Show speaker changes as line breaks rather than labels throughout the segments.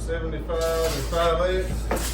75 and 5 legs.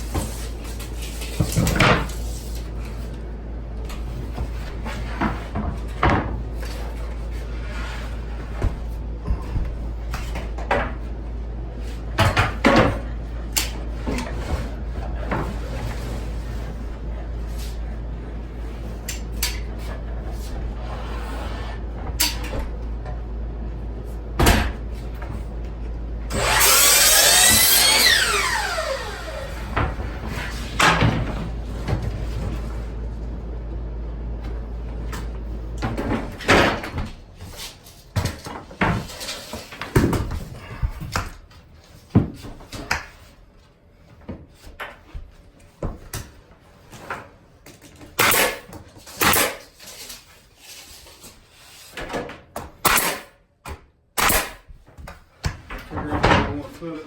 Figure out where I want to put it.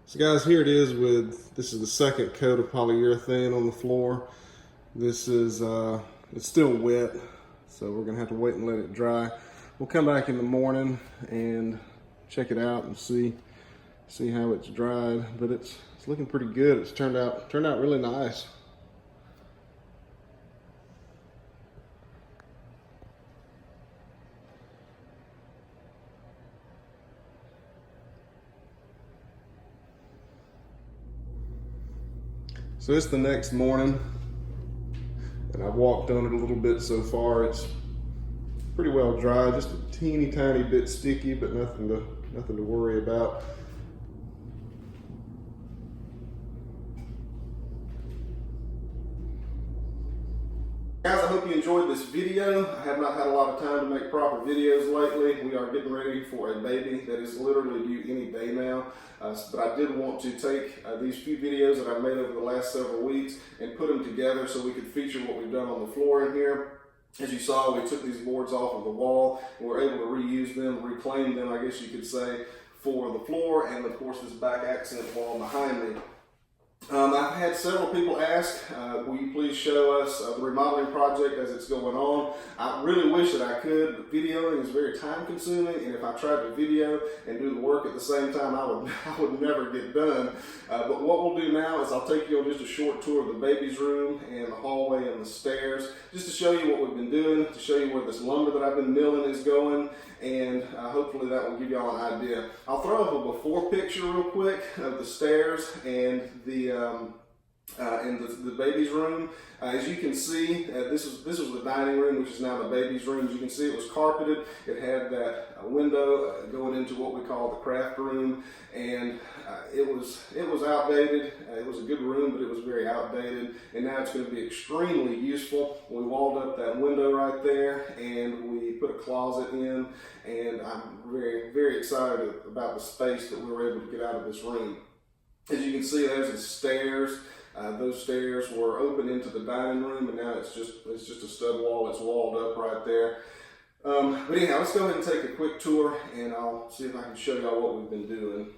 So guys, here it is this is the second coat of polyurethane on the floor. This is, it's still wet, so we're gonna have to wait and let it dry. We'll come back in the morning and check it out and see how it's dried, but it's looking pretty good. It's turned out really nice. So it's the next morning, and I've walked on it a little bit so far. It's pretty well dry, just a teeny tiny bit sticky, but nothing to worry about. Guys, I hope you enjoyed this video. I have not had a lot of time to make proper videos lately. We are getting ready for a baby that is literally due any day now. But I did want to take these few videos that I've made over the last several weeks and put them together so we could feature what we've done on the floor in here. As you saw, we took these boards off of the wall and we're able to reuse them, reclaim them, I guess you could say, for the floor and of course this back accent wall behind me. I've had several people ask, will you please show us the remodeling project as it's going on? I really wish that I could, but videoing is very time consuming, and if I tried to video and do the work at the same time, I would never get done. But what we'll do now is I'll take you on just a short tour of the baby's room and the hallway and the stairs, just to show you what we've been doing, to show you where this lumber that I've been milling is going, and hopefully that will give y'all an idea. I'll throw up a before picture real quick of the stairs and the baby's room. As you can see, this was the dining room, which is now the baby's room. As you can see, it was carpeted. It had that window going into what we call the craft room, and it was outdated. It was a good room, but it was very outdated, and now it's going to be extremely useful. We walled up that window right there, and we put a closet in, and I'm very, very excited about the space that we were able to get out of this room. As you can see, there's the stairs. Those stairs were open into the dining room, and now it's just a stud wall. It's walled up right there. But anyhow, let's go ahead and take a quick tour, and I'll see if I can show y'all what we've been doing.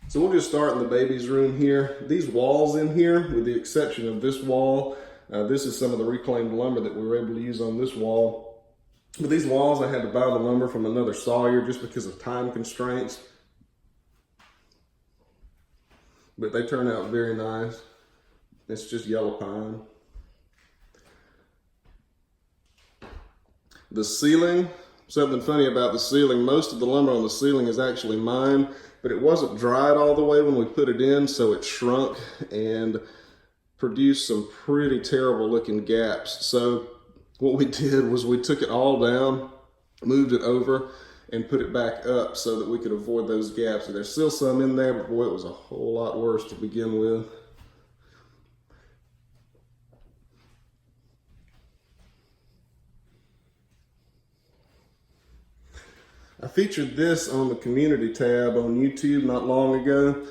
So we'll just start in the baby's room here. These walls in here, with the exception of this wall, this is some of the reclaimed lumber that we were able to use on this wall. But these walls, I had to buy the lumber from another sawyer just because of time constraints. But they turn out very nice. It's just yellow pine. The ceiling, something funny about the ceiling, most of the lumber on the ceiling is actually mine, but it wasn't dried all the way when we put it in, so it shrunk and produced some pretty terrible looking gaps. So what we did was we took it all down, moved it over, and put it back up so that we could avoid those gaps. And there's still some in there, but boy, it was a whole lot worse to begin with. I featured this on the community tab on YouTube not long ago.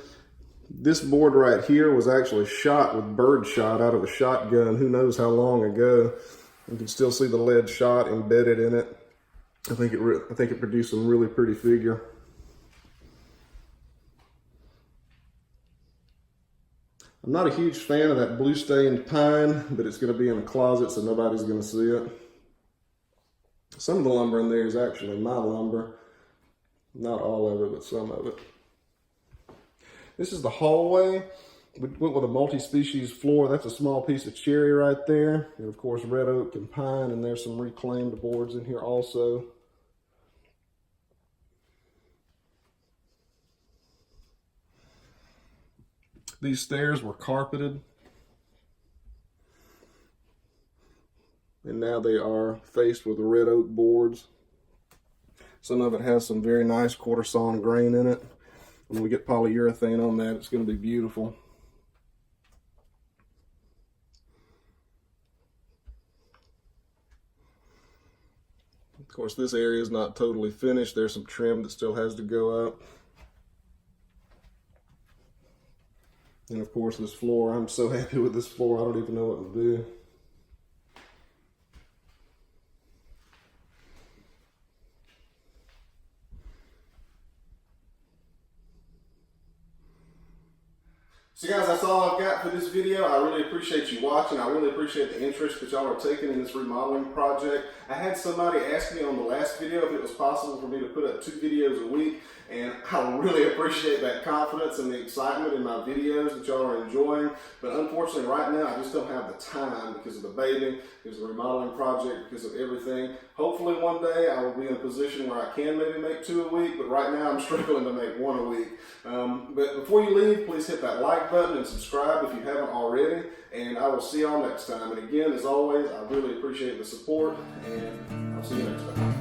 This board right here was actually shot with bird shot out of a shotgun who knows how long ago. You can still see the lead shot embedded in it. I think it produced some really pretty figure. I'm not a huge fan of that blue stained pine, but it's going to be in a closet so nobody's going to see it. Some of the lumber in there is actually my lumber. Not all of it, but some of it. This is the hallway. We went with a multi-species floor. That's a small piece of cherry right there. And of course, red oak and pine, and there's some reclaimed boards in here also. These stairs were carpeted, and now they are faced with red oak boards. Some of it has some very nice quarter sawn grain in it. When we get polyurethane on that, it's going to be beautiful. Of course, this area is not totally finished. There's some trim that still has to go up. And of course, this floor, I'm so happy with this floor, I don't even know what to do. So guys, that's all I've got for this video. I really appreciate you watching. I really appreciate the interest that y'all are taking in this remodeling project. I had somebody ask me on the last video if it was possible for me to put up 2 videos a week, and I really appreciate that confidence and the excitement in my videos that y'all are enjoying. But unfortunately right now I just don't have the time because of the baby, because of the remodeling project, because of everything. Hopefully one day I will be in a position where I can maybe make 2 a week, but right now I'm struggling to make 1 a week. But before you leave, please hit that like button and subscribe if you haven't already, and I will see y'all next time. And again, as always, I really appreciate the support, and I'll see you next time.